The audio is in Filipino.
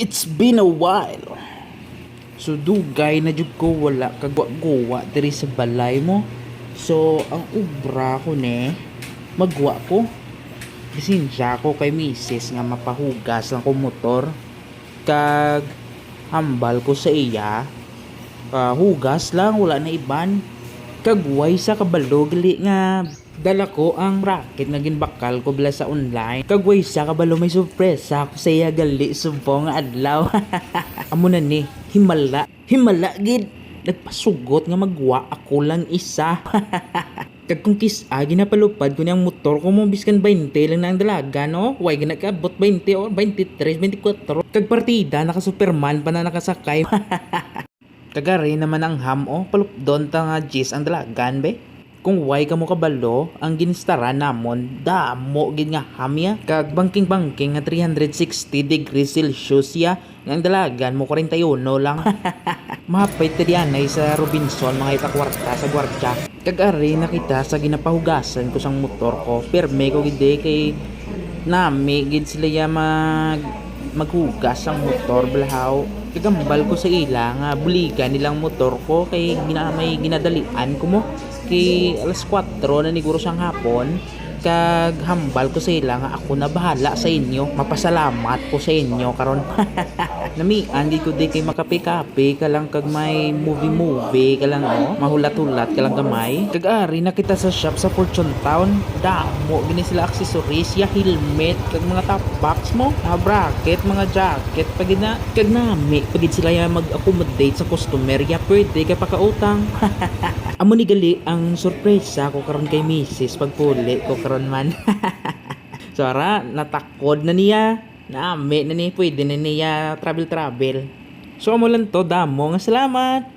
It's been a while. So dugay na jud ko wala kagwa-guwa diri sa balay mo. So ang ubra ko ne magwa ko. Bisensya ko kay misis nga mapahugas lang ko motor. Kag hambal ko sa iya. Hugas lang wala na iban. Kagway sa kabalo gali nga dala ko ang racket nga ginbakal ko bala sa online. Kagway sa kabalo may sorpresa ako sa iya gali subong adlaw. Amo na ni himala gid nagpasugot nga magwa ako lang isa. Kag kung kisa ginapalupad ko niyang motor ko mo biskan 20 lang na ang dalaga no. Way ginakabot 20 or 23, 24. Kag partida naka Superman pa na nakasakay. Kagari naman ang ham palupdon ta nga G's ang dalagan be. Kung way ka mo kabalo, ang ginistara namon, damo gid nga ham ya. Kag bangking nga 360 degrees Celsius ya. Nga ang dalagan mo 41 lang. Mapay tadianay sa Robinson mga itakwarta sa gwardya. Kagari nakita sa ginapahugasan ko sang motor ko. Perme ko gid kay nami gid sila ya maghugas ang motor blahaw. Kagambal ko sa ila nga buligan nilang motor ko kay may ginadalian ko mo kay alas 4 na niguro sang hapon. Kag hambal ko sa ila nga ako na bahala sa inyo, mapasalamat ko sa inyo karon. Namian di ko di kay makape-kape ka lang kag may movie ka lang mahulat-hulat ka lang gamay. Kag ari na kita sa shop sa Fortune Town, damo gini sila accessories ya, helmet kag mga top box mo, mga bracket, mga jacket pagid na kag nami pagid sila ya mag-accommodate sa customer ya, pwede kay pakautang. Amo ni gali ang sorpresa ko karon kay misis pagpuli ko karon man. So ara natakod na niya. Nami na ni pwede na niya travel. So amo lang to damo nga salamat.